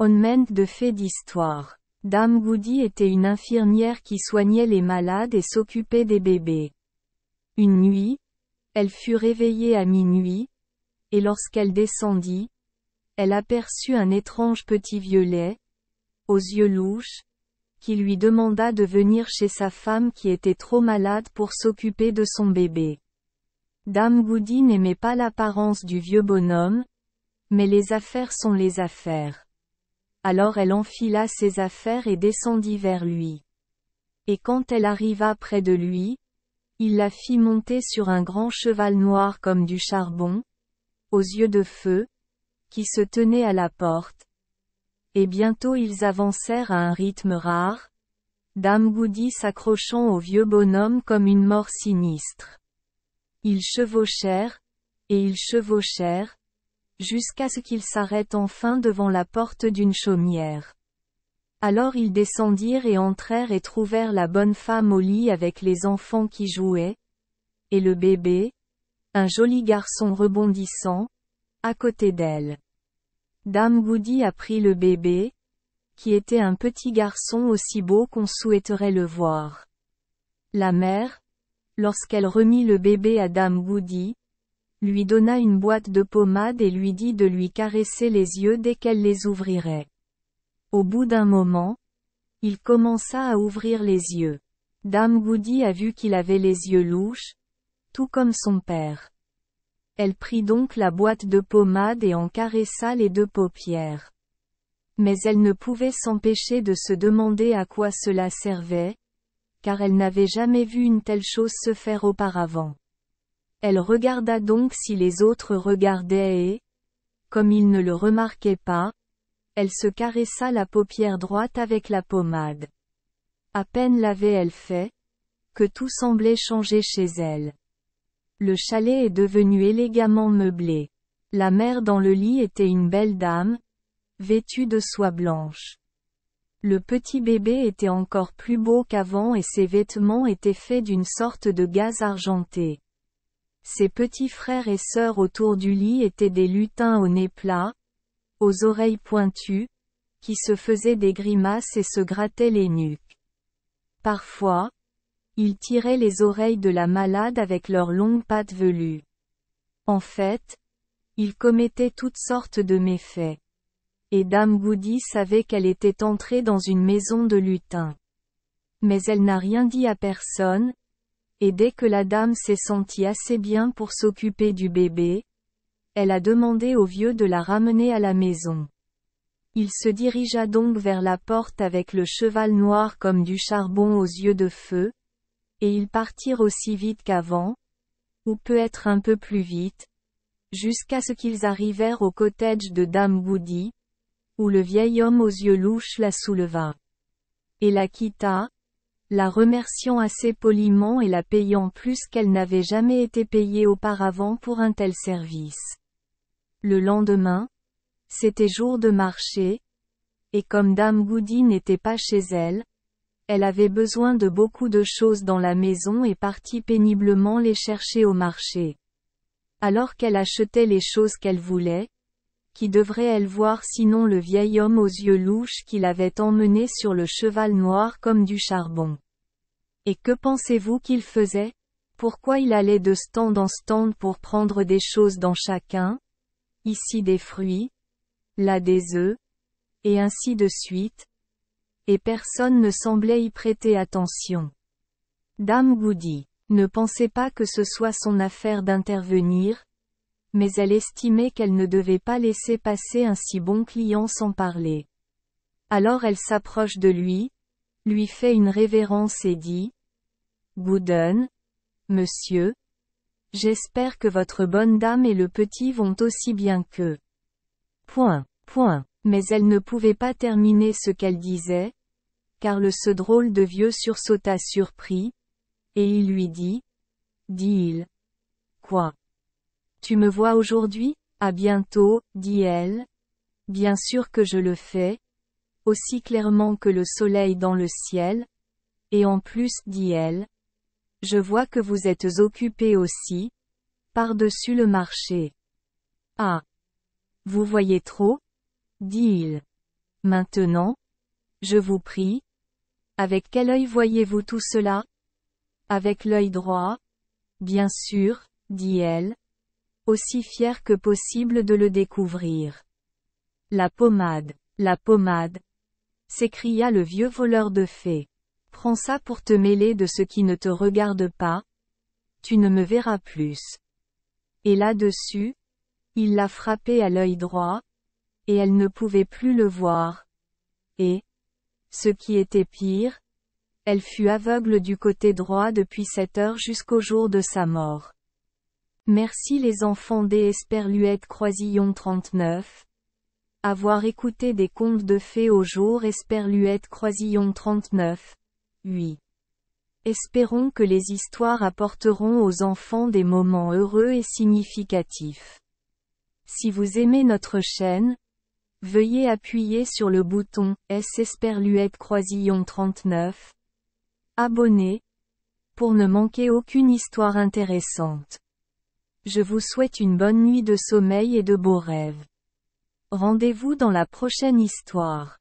Onment de fait d'histoire. Dame Goody était une infirmière qui soignait les malades et s'occupait des bébés. Une nuit, elle fut réveillée à minuit, et lorsqu'elle descendit, elle aperçut un étrange petit violet, aux yeux louches, qui lui demanda de venir chez sa femme qui était trop malade pour s'occuper de son bébé. Dame Goody n'aimait pas l'apparence du vieux bonhomme, mais les affaires sont les affaires. Alors elle enfila ses affaires et descendit vers lui. Et quand elle arriva près de lui, il la fit monter sur un grand cheval noir comme du charbon, aux yeux de feu, qui se tenait à la porte. Et bientôt ils avancèrent à un rythme rare, Dame Goody s'accrochant au vieux bonhomme comme une mort sinistre. Ils chevauchèrent, et ils chevauchèrent, jusqu'à ce qu'ils s'arrêtent enfin devant la porte d'une chaumière. Alors ils descendirent et entrèrent et trouvèrent la bonne femme au lit avec les enfants qui jouaient, et le bébé, un joli garçon rebondissant, à côté d'elle. Dame Goody a pris le bébé, qui était un petit garçon aussi beau qu'on souhaiterait le voir. La mère, lorsqu'elle remit le bébé à Dame Goody, lui donna une boîte de pommade et lui dit de lui caresser les yeux dès qu'elle les ouvrirait. Au bout d'un moment, il commença à ouvrir les yeux. Dame Goody a vu qu'il avait les yeux louches, tout comme son père. Elle prit donc la boîte de pommade et en caressa les deux paupières. Mais elle ne pouvait s'empêcher de se demander à quoi cela servait, car elle n'avait jamais vu une telle chose se faire auparavant. Elle regarda donc si les autres regardaient et, comme ils ne le remarquaient pas, elle se caressa la paupière droite avec la pommade. À peine l'avait-elle fait, que tout semblait changer chez elle. Le chalet est devenu élégamment meublé. La mère dans le lit était une belle dame, vêtue de soie blanche. Le petit bébé était encore plus beau qu'avant et ses vêtements étaient faits d'une sorte de gaze argenté. Ses petits frères et sœurs autour du lit étaient des lutins au nez plat, aux oreilles pointues, qui se faisaient des grimaces et se grattaient les nuques. Parfois, ils tiraient les oreilles de la malade avec leurs longues pattes velues. En fait, ils commettaient toutes sortes de méfaits. Et Dame Goody savait qu'elle était entrée dans une maison de lutins. Mais elle n'a rien dit à personne, et dès que la dame s'est sentie assez bien pour s'occuper du bébé, elle a demandé au vieux de la ramener à la maison. Il se dirigea donc vers la porte avec le cheval noir comme du charbon aux yeux de feu, et ils partirent aussi vite qu'avant, ou peut-être un peu plus vite, jusqu'à ce qu'ils arrivèrent au cottage de Dame Goody, où le vieil homme aux yeux louches la souleva. Et la quitta, la remerciant assez poliment et la payant plus qu'elle n'avait jamais été payée auparavant pour un tel service. Le lendemain, c'était jour de marché, et comme Dame Goody n'était pas chez elle, elle avait besoin de beaucoup de choses dans la maison et partit péniblement les chercher au marché. Alors qu'elle achetait les choses qu'elle voulait, qui devrait-elle voir sinon le vieil homme aux yeux louches qui l'avait emmené sur le cheval noir comme du charbon. Et que pensez-vous qu'il faisait? Pourquoi il allait de stand en stand pour prendre des choses dans chacun? Ici des fruits, là des œufs, et ainsi de suite. Et personne ne semblait y prêter attention. Dame Goody ne pensait pas que ce soit son affaire d'intervenir, mais elle estimait qu'elle ne devait pas laisser passer un si bon client sans parler. Alors elle s'approche de lui fait une révérence et dit: « Goodon, monsieur, j'espère que votre bonne dame et le petit vont aussi bien que... » Mais elle ne pouvait pas terminer ce qu'elle disait, car ce drôle de vieux sursauta surpris, et il lui dit-il. « Quoi? Tu me vois aujourd'hui? À bientôt, dit-elle. Bien sûr que je le fais, aussi clairement que le soleil dans le ciel, et en plus, dit-elle, je vois que vous êtes occupé aussi, par-dessus le marché. Ah! Vous voyez trop? Dit-il. Maintenant, je vous prie. Avec quel œil voyez-vous tout cela? Avec l'œil droit? Bien sûr, dit elle, aussi fière que possible de le découvrir. La pommade, s'écria le vieux voleur de fées. Prends ça pour te mêler de ce qui ne te regarde pas. Tu ne me verras plus. Et là-dessus, il l'a frappée à l'œil droit, et elle ne pouvait plus le voir. Et, ce qui était pire, elle fut aveugle du côté droit depuis cette heure jusqu'au jour de sa mort. Merci les enfants des Esperluette Croisillon 39. Avoir écouté des contes de fées au jour Esperluette Croisillon 39. 8. Espérons que les histoires apporteront aux enfants des moments heureux et significatifs. Si vous aimez notre chaîne, veuillez appuyer sur le bouton S Esperluette Croisillon 39. Abonner, pour ne manquer aucune histoire intéressante. Je vous souhaite une bonne nuit de sommeil et de beaux rêves. Rendez-vous dans la prochaine histoire.